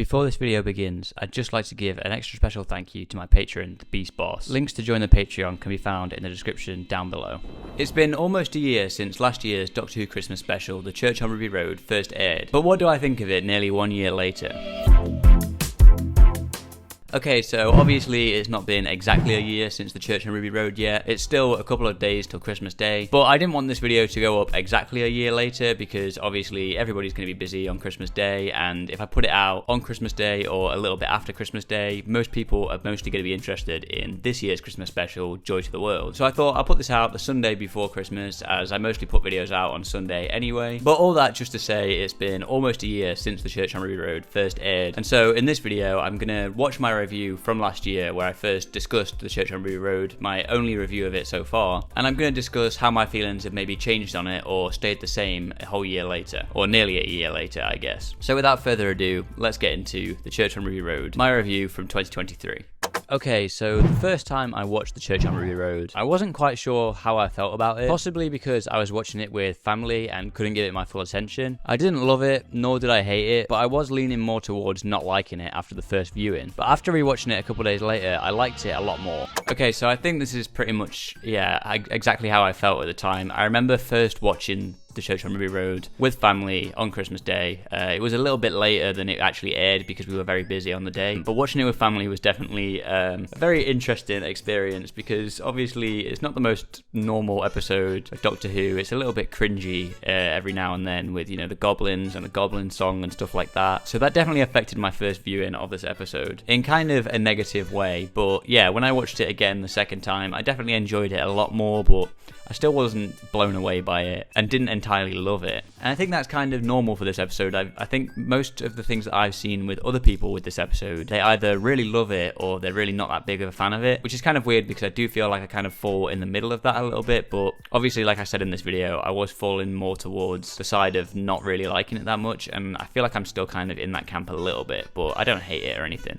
Before this video begins, I'd just like to give an extra special thank you to my patron, the Beast Boss. Links to join the Patreon can be found in the description down below. It's been almost a year since last year's Doctor Who Christmas special, The Church on Ruby Road, first aired, but what do I think of it nearly 1 year later? Okay, so obviously it's not been exactly a year since the Church on Ruby Road yet. It's still a couple of days till Christmas Day, but I didn't want this video to go up exactly a year later because obviously everybody's going to be busy on Christmas Day, and if I put it out on Christmas Day or a little bit after Christmas Day, most people are mostly going to be interested in this year's Christmas special, Joy to the World. So I thought I'll put this out the Sunday before Christmas, as I mostly put videos out on Sunday anyway. But all that just to say, it's been almost a year since the Church on Ruby Road first aired, and so in this video I'm going to watch my review from last year where I first discussed The Church on Ruby Road, my only review of it so far, and I'm going to discuss how my feelings have maybe changed on it or stayed the same a whole year later, or nearly a year later I guess. So without further ado, let's get into The Church on Ruby Road, my review from 2023. Okay, so the first time I watched The Church on Ruby Road, I wasn't quite sure how I felt about it, possibly because I was watching it with family and couldn't give it my full attention. I didn't love it, nor did I hate it, but I was leaning more towards not liking it after the first viewing. But after rewatching it a couple days later, I liked it a lot more. Okay, so I think this is pretty much, exactly how I felt at the time. I remember first watching The Church on Ruby Road with family on Christmas Day. It was a little bit later than it actually aired because we were very busy on the day, but watching it with family was definitely a very interesting experience because obviously it's not the most normal episode of Doctor Who. It's a little bit cringy every now and then with, you know, the goblins and the goblin song and stuff like that. So that definitely affected my first viewing of this episode in kind of a negative way. But yeah, when I watched it again the second time, I definitely enjoyed it a lot more, but I still wasn't blown away by it and didn't entirely love it. And I think that's kind of normal for this episode. I think most of the things that I've seen with other people with this episode, they either really love it or they're really not that big of a fan of it, which is kind of weird because I do feel like I kind of fall in the middle of that a little bit. But obviously, like I said in this video, I was falling more towards the side of not really liking it that much, and I feel like I'm still kind of in that camp a little bit, but I don't hate it or anything.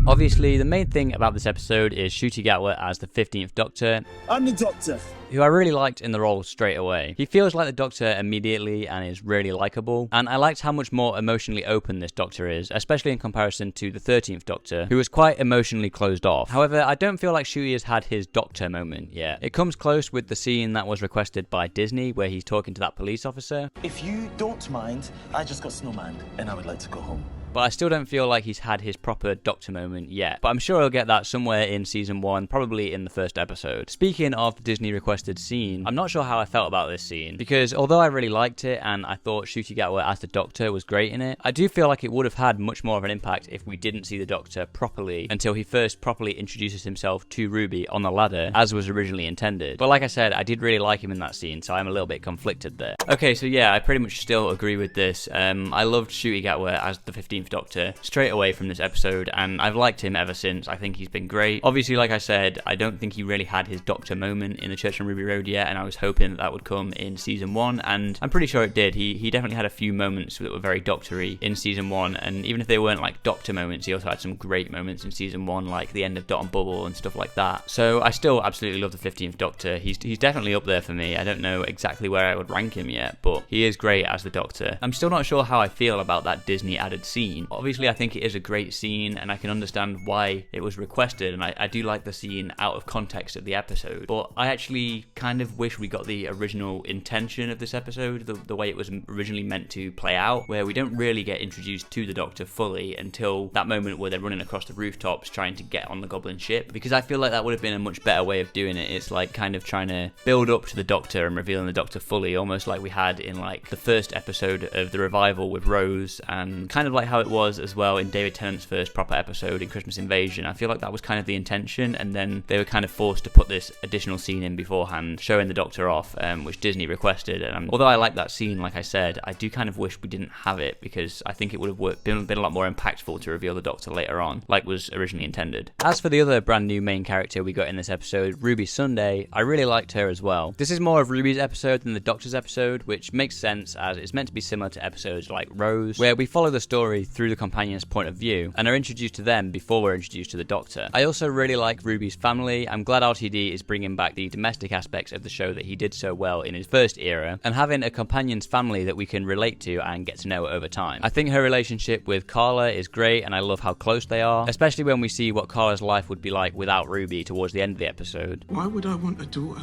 Obviously, the main thing about this episode is Ncuti Gatwa as the 15th Doctor. I'm the Doctor. Who I really liked in the role straight away. He feels like the Doctor immediately and is really likeable, and I liked how much more emotionally open this Doctor is, especially in comparison to the 13th Doctor, who was quite emotionally closed off. However, I don't feel like Ncuti has had his Doctor moment yet. It comes close with the scene that was requested by Disney, where he's talking to that police officer. If you don't mind, I just got snowman and I would like to go home. But I still don't feel like he's had his proper Doctor moment yet. But I'm sure he'll get that somewhere in season 1, probably in the first episode. Speaking of the Disney requested scene, I'm not sure how I felt about this scene, because although I really liked it and I thought Ncuti Gatwa as the Doctor was great in it, I do feel like it would have had much more of an impact if we didn't see the Doctor properly until he first properly introduces himself to Ruby on the ladder, as was originally intended. But like I said, I did really like him in that scene, so I'm a little bit conflicted there. Okay, so yeah, I pretty much still agree with this. I loved Ncuti Gatwa as the 15th Doctor straight away from this episode, and I've liked him ever since. I think he's been great. Obviously, like I said, I don't think he really had his Doctor moment in the Church on Ruby Road yet, and I was hoping that would come in season 1, and I'm pretty sure it did. He definitely had a few moments that were very Doctor-y in season 1, and even if they weren't like Doctor moments, he also had some great moments in season 1, like the end of Dot and Bubble and stuff like that. So I still absolutely love the 15th Doctor. He's definitely up there for me. I don't know exactly where I would rank him yet, but he is great as the Doctor. I'm still not sure how I feel about that Disney added scene. Obviously, I think it is a great scene, and I can understand why it was requested, and I do like the scene out of context of the episode, but I actually kind of wish we got the original intention of this episode, the way it was originally meant to play out, where we don't really get introduced to the Doctor fully until that moment where they're running across the rooftops trying to get on the Goblin ship, because I feel like that would have been a much better way of doing it. It's like kind of trying to build up to the Doctor and revealing the Doctor fully, almost like we had in like the first episode of the revival with Rose, and kind of like how it was as well in David Tennant's first proper episode in Christmas Invasion. I feel like that was kind of the intention, and then they were kind of forced to put this additional scene in beforehand, showing the Doctor off, which Disney requested. And although I like that scene, like I said, I do kind of wish we didn't have it, because I think it would have been a lot more impactful to reveal the Doctor later on, like was originally intended. As for the other brand new main character we got in this episode, Ruby Sunday, I really liked her as well. This is more of Ruby's episode than the Doctor's episode, which makes sense as it's meant to be similar to episodes like Rose, where we follow the story through the companion's point of view and are introduced to them before we're introduced to the Doctor. I also really like Ruby's family. I'm glad RTD is bringing back the domestic aspects of the show that he did so well in his first era, and having a companion's family that we can relate to and get to know over time. I think her relationship with Carla is great, and I love how close they are, especially when we see what Carla's life would be like without Ruby towards the end of the episode. Why would I want a daughter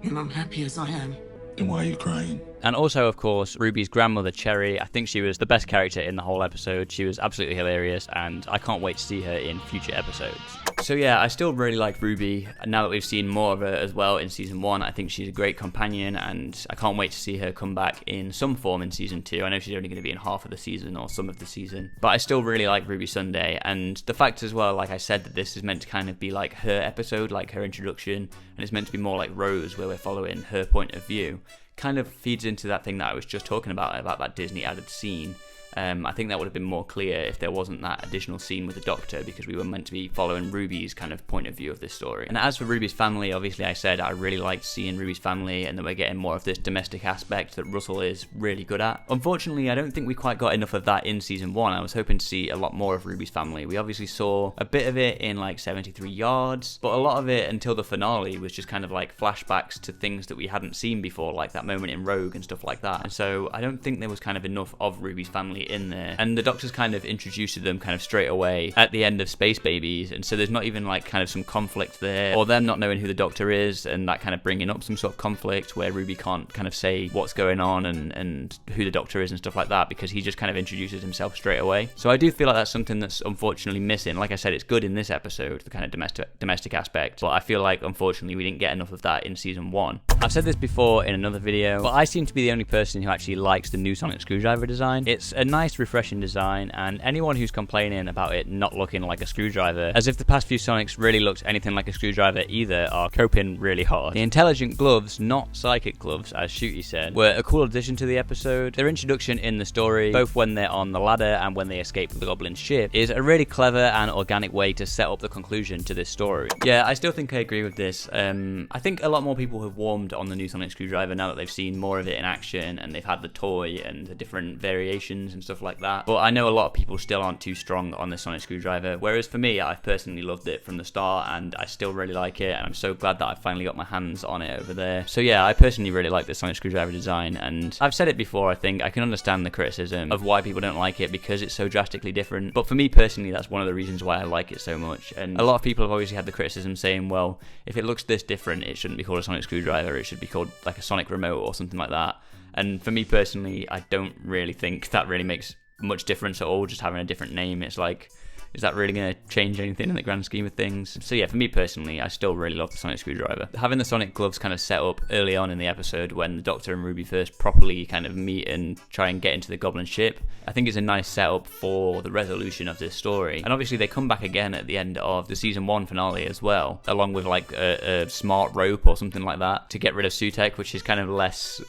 when I'm happy as I am? Then why are you crying? And also, of course, Ruby's grandmother, Cherry. I think she was the best character in the whole episode. She was absolutely hilarious, and I can't wait to see her in future episodes. So yeah, I still really like Ruby. Now that we've seen more of her as well in Season 1, I think she's a great companion, and I can't wait to see her come back in some form in Season 2. I know she's only going to be in half of the season or some of the season, but I still really like Ruby Sunday, and the fact as well, like I said, that this is meant to kind of be like her episode, like her introduction, and it's meant to be more like Rose, where we're following her point of view, kind of feeds into that thing that I was just talking about that Disney added scene. I think that would have been more clear if there wasn't that additional scene with the Doctor, because we were meant to be following Ruby's kind of point of view of this story. And as for Ruby's family, obviously I said I really liked seeing Ruby's family, and that we're getting more of this domestic aspect that Russell is really good at. Unfortunately, I don't think we quite got enough of that in Season 1. I was hoping to see a lot more of Ruby's family. We obviously saw a bit of it in like 73 Yards, but a lot of it until the finale was just kind of like flashbacks to things that we hadn't seen before, like that moment in Rogue and stuff like that. And so I don't think there was kind of enough of Ruby's family in there, and the Doctor's kind of introduced them kind of straight away at the end of Space Babies, and so there's not even like kind of some conflict there, or them not knowing who the Doctor is and that kind of bringing up some sort of conflict where Ruby can't kind of say what's going on and who the Doctor is and stuff like that, because he just kind of introduces himself straight away. So I do feel like that's something that's unfortunately missing. Like I said, it's good in this episode, the kind of domestic aspect, but I feel like unfortunately we didn't get enough of that in Season 1. I've said this before in another video, but I seem to be the only person who actually likes the new sonic screwdriver design. It's a nice refreshing design, and anyone who's complaining about it not looking like a screwdriver, as if the past few Sonics really looked anything like a screwdriver either, are coping really hard. The intelligent gloves, not psychic gloves as Shooty said, were a cool addition to the episode. Their introduction in the story, both when they're on the ladder and when they escape the Goblin ship, is a really clever and organic way to set up the conclusion to this story. Yeah, I still think I agree with this. I think a lot more people have warmed on the new sonic screwdriver now that they've seen more of it in action and they've had the toy and the different variations and stuff like that. But I know a lot of people still aren't too strong on the sonic screwdriver, whereas for me, I've personally loved it from the start, and I still really like it, and I'm so glad that I finally got my hands on it over there. So yeah, I personally really like the sonic screwdriver design, and I've said it before, I think I can understand the criticism of why people don't like it because it's so drastically different, but for me personally, that's one of the reasons why I like it so much. And a lot of people have obviously had the criticism saying, well, if it looks this different, it shouldn't be called a sonic screwdriver, it should be called like a sonic remote or something like that. And for me personally, I don't really think that really makes much difference at all, just having a different name. It's like, is that really going to change anything in the grand scheme of things? So yeah, for me personally, I still really love the sonic screwdriver. Having the sonic gloves kind of set up early on in the episode when the Doctor and Ruby first properly kind of meet and try and get into the Goblin ship, I think is a nice setup for the resolution of this story. And obviously they come back again at the end of the Season 1 finale as well, along with like a smart rope or something like that to get rid of Sutek, which is kind of less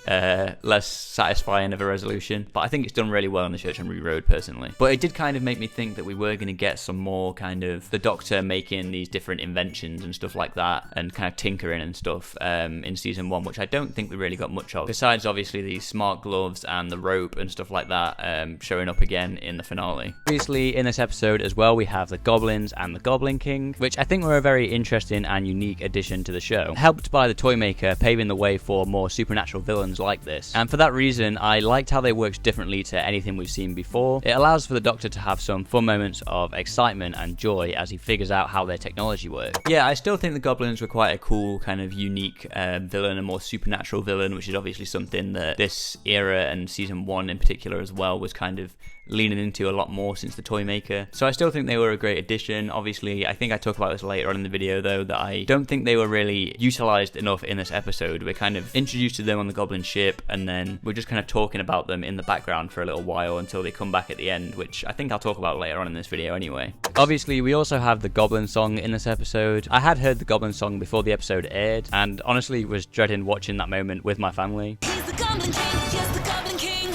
satisfying of a resolution. But I think it's done really well on the Church on Ruby Road personally. But it did kind of make me think that we were going to get some more kind of the Doctor making these different inventions and stuff like that, and kind of tinkering and stuff in Season 1, which I don't think we really got much of, besides obviously these smart gloves and the rope and stuff like that showing up again in the finale. Obviously in this episode as well, we have the Goblins and the Goblin King, which I think were a very interesting and unique addition to the show, helped by the Toymaker paving the way for more supernatural villains like this. And for that reason, I liked how they worked differently to anything we've seen before. It allows for the Doctor to have some fun moments of excitement and joy as he figures out how their technology works. Yeah, I still think the Goblins were quite a cool kind of unique villain, a more supernatural villain, which is obviously something that this era and Season 1 in particular as well was kind of leaning into a lot more since the Toymaker. So I still think they were a great addition. Obviously, I think I talk about this later on in the video though, that I don't think they were really utilized enough in this episode. We're kind of introduced to them on the Goblin ship, and then we're just kind of talking about them in the background for a little while until they come back at the end, which I think I'll talk about later on in this video anyway. Obviously, we also have the Goblin song in this episode. I had heard the Goblin song before the episode aired, and honestly was dreading watching that moment with my family. He's the Goblin King, yes, the Goblin King.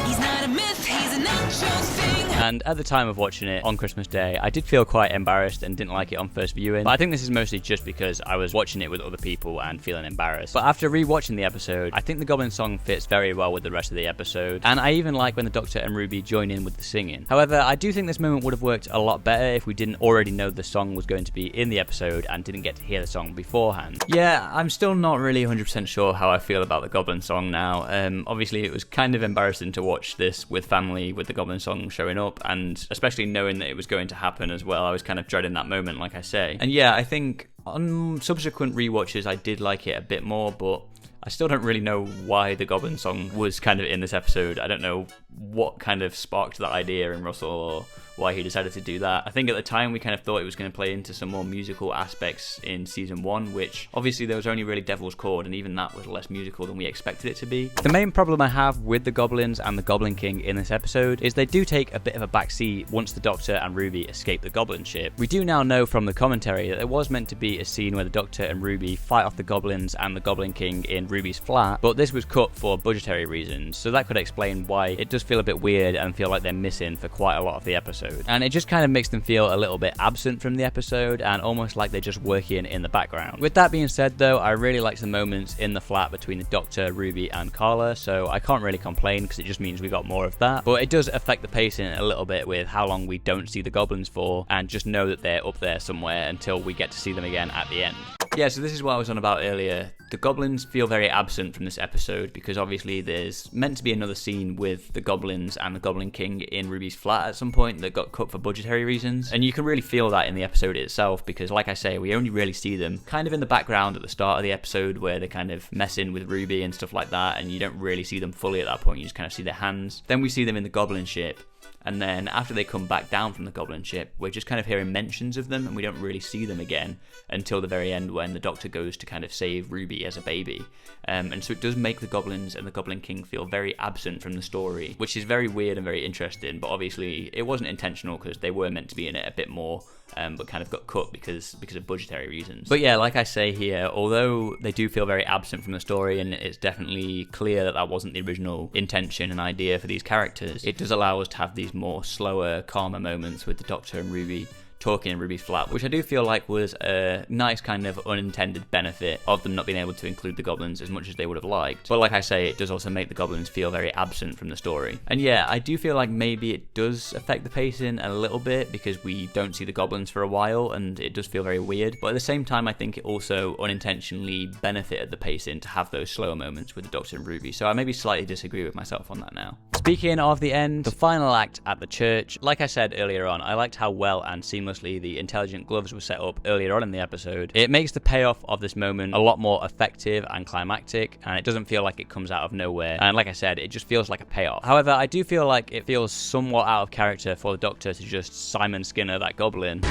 He's not a myth, he's an actual thing. And at the time of watching it on Christmas Day, I did feel quite embarrassed and didn't like it on first viewing. But I think this is mostly just because I was watching it with other people and feeling embarrassed. But after rewatching the episode, I think the Goblin song fits very well with the rest of the episode. And I even like when the Doctor and Ruby join in with the singing. However, I do think this moment would have worked a lot better if we didn't already know the song was going to be in the episode and didn't get to hear the song beforehand. Yeah, I'm still not really 100% sure how I feel about the Goblin song now. Obviously, it was kind of embarrassing to watch this with family with the Goblin song showing up, and especially knowing that it was going to happen as well. I was kind of dreading that moment, like I say. And yeah, I think on subsequent rewatches, I did like it a bit more, but I still don't really know why the Goblin song was kind of in this episode. I don't know what kind of sparked that idea in Russell or why he decided to do that. I think at the time we kind of thought it was going to play into some more musical aspects in season 1, which obviously there was only really Devil's Chord, and even that was less musical than we expected it to be. The main problem I have with the Goblins and the Goblin King in this episode is they do take a bit of a backseat once the Doctor and Ruby escape the Goblin ship. We do now know from the commentary that there was meant to be a scene where the Doctor and Ruby fight off the Goblins and the Goblin King in Ruby's flat, but this was cut for budgetary reasons, so that could explain why it does feel a bit weird and feel like they're missing for quite a lot of the episode. And it just kind of makes them feel a little bit absent from the episode and almost like they're just working in the background. With that being said though, I really liked the moments in the flat between the Doctor, Ruby and Carla, so I can't really complain because it just means we got more of that. But it does affect the pacing a little bit with how long we don't see the Goblins for, and just know that they're up there somewhere until we get to see them again at the end. Yeah, so this is what I was on about earlier. The Goblins feel very absent from this episode because obviously there's meant to be another scene with the Goblins and the Goblin King in Ruby's flat at some point that got cut for budgetary reasons. And you can really feel that in the episode itself because, like I say, we only really see them kind of in the background at the start of the episode where they're kind of messing with Ruby and stuff like that, and you don't really see them fully at that point, you just kind of see their hands. Then we see them in the Goblin ship. And then after they come back down from the Goblin ship, we're just kind of hearing mentions of them and we don't really see them again until the very end when the Doctor goes to kind of save Ruby as a baby. And so it does make the Goblins and the Goblin King feel very absent from the story, which is very weird and very interesting, but obviously it wasn't intentional because they were meant to be in it a bit more. But kind of got cut because of budgetary reasons. But yeah, like I say here, although they do feel very absent from the story, and it's definitely clear that that wasn't the original intention and idea for these characters, it does allow us to have these more slower, calmer moments with the Doctor and Ruby talking in Ruby's flat, which I do feel like was a nice kind of unintended benefit of them not being able to include the Goblins as much as they would have liked. But like I say, it does also make the Goblins feel very absent from the story. And yeah, I do feel like maybe it does affect the pacing a little bit because we don't see the Goblins for a while and it does feel very weird. But at the same time, I think it also unintentionally benefited the pacing to have those slower moments with the Doctor and Ruby. So I maybe slightly disagree with myself on that now. Speaking of the end, the final act at the church, like I said earlier on, I liked how well and seamlessly the intelligent gloves were set up earlier on in the episode. It makes the payoff of this moment a lot more effective and climactic, and it doesn't feel like it comes out of nowhere. And like I said, it just feels like a payoff. However, I do feel like it feels somewhat out of character for the Doctor to just Simon Skinner that goblin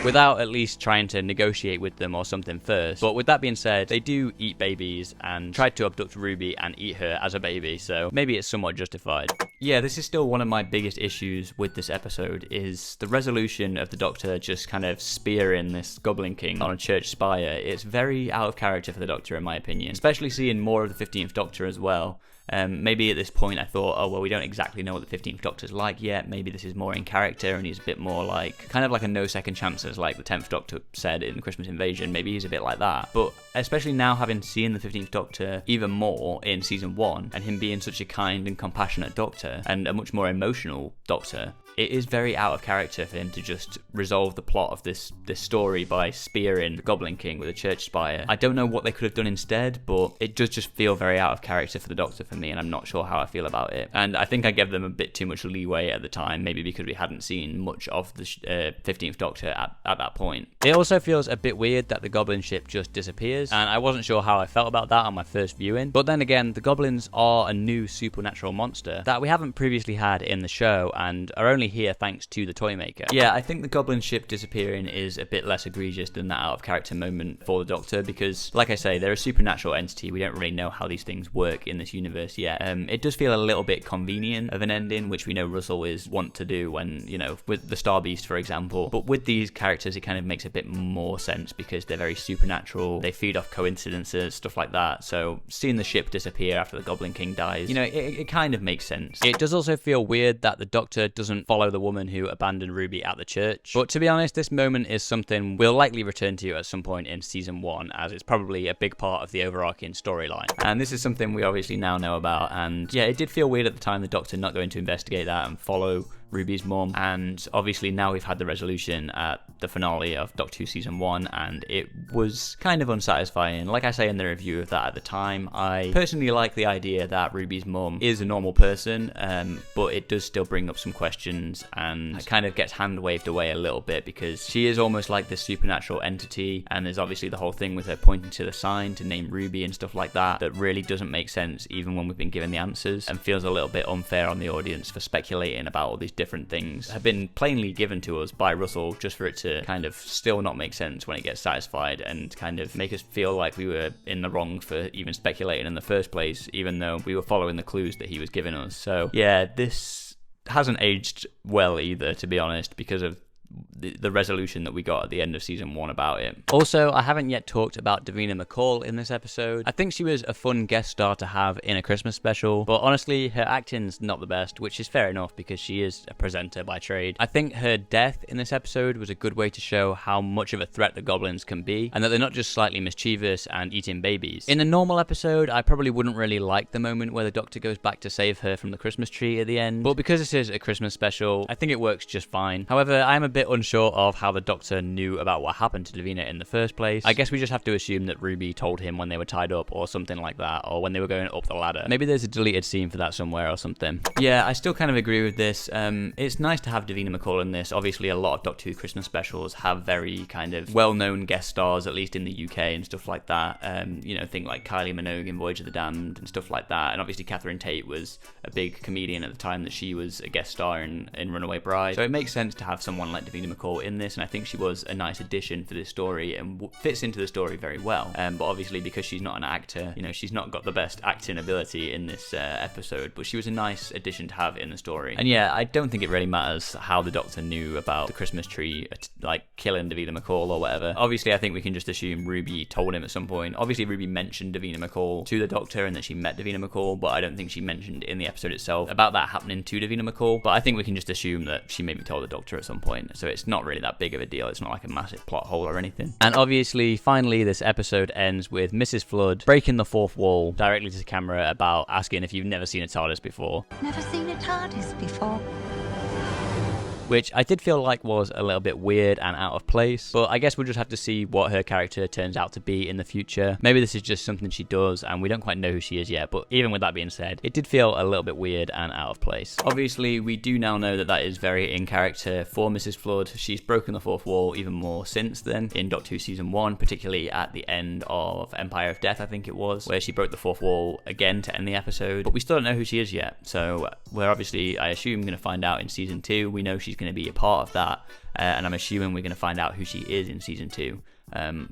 without at least trying to negotiate with them or something first. But with that being said, they do eat babies and tried to abduct Ruby and eat her as a baby, so maybe it's somewhat justified. Yeah, this is still one of my biggest issues with this episode, is the resolution of the Doctor just kind of spearing this Goblin King on a church spire. It's very out of character for the Doctor in my opinion, especially seeing more of the 15th Doctor as well. Maybe at this point I thought, oh well, we don't exactly know what the 15th Doctor's like yet, maybe this is more in character and he's a bit more like, kind of like a no second chances like the 10th Doctor said in Christmas Invasion, maybe he's a bit like that. But especially now having seen the 15th Doctor even more in season 1 and him being such a kind and compassionate Doctor and a much more emotional Doctor, it is very out of character for him to just resolve the plot of this story by spearing the Goblin King with a church spire. I don't know what they could have done instead, but it does just feel very out of character for the Doctor for me, and I'm not sure how I feel about it. And I think I gave them a bit too much leeway at the time, maybe because we hadn't seen much of the 15th Doctor at that point. It also feels a bit weird that the Goblin ship just disappears, and I wasn't sure how I felt about that on my first viewing. But then again, the Goblins are a new supernatural monster that we haven't previously had in the show, and are only here thanks to the Toymaker. Yeah, I think the Goblin ship disappearing is a bit less egregious than that out of character moment for the Doctor, because like I say, they're a supernatural entity. We don't really know how these things work in this universe. universe yet. It does feel a little bit convenient of an ending, which we know Russell is want to do when, you know, with the Star Beast, for example. But with these characters, it kind of makes a bit more sense because they're very supernatural. They feed off coincidences, stuff like that. So seeing the ship disappear after the Goblin King dies, you know, it kind of makes sense. It does also feel weird that the Doctor doesn't follow the woman who abandoned Ruby at the church. But to be honest, this moment is something we'll likely return to at some point in season 1, as it's probably a big part of the overarching storyline. And this is something we obviously now know about. And yeah, it did feel weird at the time, the Doctor not going to investigate that and follow Ruby's mum, and obviously now we've had the resolution at the finale of Doctor Who Season 1, and it was kind of unsatisfying. Like I say in the review of that at the time, I personally like the idea that Ruby's mum is a normal person, but it does still bring up some questions, and it kind of gets hand-waved away a little bit because she is almost like this supernatural entity, and there's obviously the whole thing with her pointing to the sign to name Ruby and stuff like that really doesn't make sense even when we've been given the answers, and feels a little bit unfair on the audience for speculating about all these different things have been plainly given to us by Russell just for it to kind of still not make sense when it gets satisfied and kind of make us feel like we were in the wrong for even speculating in the first place, even though we were following the clues that he was giving us. So yeah, this hasn't aged well either, to be honest, because of the resolution that we got at the end of season 1 about it. Also, I haven't yet talked about Davina McCall in this episode. I think she was a fun guest star to have in a Christmas special, but honestly, her acting's not the best, which is fair enough because she is a presenter by trade. I think her death in this episode was a good way to show how much of a threat the goblins can be, and that they're not just slightly mischievous and eating babies. In a normal episode, I probably wouldn't really like the moment where the Doctor goes back to save her from the Christmas tree at the end, but because this is a Christmas special, I think it works just fine. However, I am a bit unsure of how the Doctor knew about what happened to Davina in the first place. I guess we just have to assume that Ruby told him when they were tied up or something like that, or when they were going up the ladder. Maybe there's a deleted scene for that somewhere or something. Yeah, I still kind of agree with this. It's nice to have Davina McCall in this. Obviously, a lot of Doctor Who Christmas specials have very kind of well-known guest stars, at least in the UK and stuff like that. You know, think like Kylie Minogue in Voyage of the Damned and stuff like that. And obviously, Catherine Tate was a big comedian at the time that she was a guest star in Runaway Bride. So it makes sense to have someone like Davina McCall in this, and I think she was a nice addition for this story and fits into the story very well. But obviously, because she's not an actor, you know, she's not got the best acting ability in this episode, but she was a nice addition to have in the story. And yeah, I don't think it really matters how the Doctor knew about the Christmas tree, like killing Davina McCall or whatever. Obviously, I think we can just assume Ruby told him at some point. Obviously, Ruby mentioned Davina McCall to the Doctor and that she met Davina McCall, but I don't think she mentioned in the episode itself about that happening to Davina McCall. But I think we can just assume that she maybe told the Doctor at some point, so it's not really that big of a deal. It's not like a massive plot hole or anything. And obviously, finally, this episode ends with Mrs. Flood breaking the fourth wall directly to the camera about asking if you've never seen a TARDIS before. Never seen a TARDIS before. Which I did feel like was a little bit weird and out of place, but I guess we'll just have to see what her character turns out to be in the future. Maybe this is just something she does and we don't quite know who she is yet, but even with that being said, it did feel a little bit weird and out of place. Obviously, we do now know that that is very in character for Mrs. Flood. She's broken the fourth wall even more since then in Doctor Who Season 1, particularly at the end of Empire of Death, I think it was, where she broke the fourth wall again to end the episode, but we still don't know who she is yet, so we're obviously, I assume, going to find out in Season 2. We know she's going to be a part of that, and I'm assuming we're going to find out who she is in Season 2,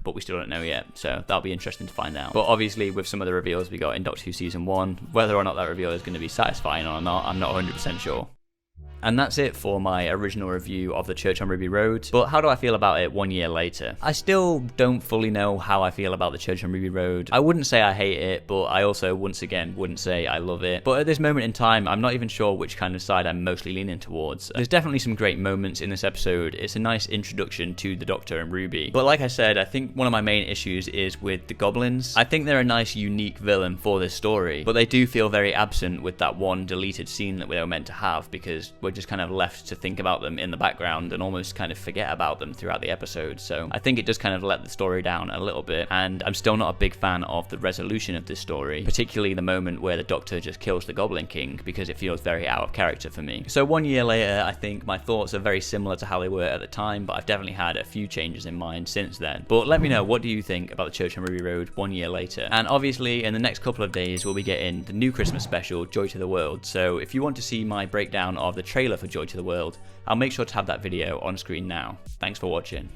but we still don't know yet, so that'll be interesting to find out. But obviously, with some of the reveals we got in Doctor Who Season 1, whether or not that reveal is going to be satisfying or not, I'm not 100% sure. And that's it for my original review of The Church on Ruby Road. But how do I feel about it 1 year later? I still don't fully know how I feel about The Church on Ruby Road. I wouldn't say I hate it, but I also, once again, wouldn't say I love it. But at this moment in time, I'm not even sure which kind of side I'm mostly leaning towards. There's definitely some great moments in this episode. It's a nice introduction to the Doctor and Ruby. But like I said, I think one of my main issues is with the goblins. I think they're a nice, unique villain for this story, but they do feel very absent with that one deleted scene that we were meant to have, because we're just kind of left to think about them in the background and almost kind of forget about them throughout the episode. So I think it just kind of let the story down a little bit, and I'm still not a big fan of the resolution of this story, particularly the moment where the Doctor just kills the Goblin King, because it feels very out of character for me. So 1 year later, I think my thoughts are very similar to how they were at the time, but I've definitely had a few changes in mind since then. But let me know, what do you think about The Church on Ruby Road 1 year later? And obviously, in the next couple of days, we'll be getting the new Christmas special, Joy to the World. So if you want to see my breakdown of the trailer for Joy to the World, I'll make sure to have that video on screen now. Thanks for watching.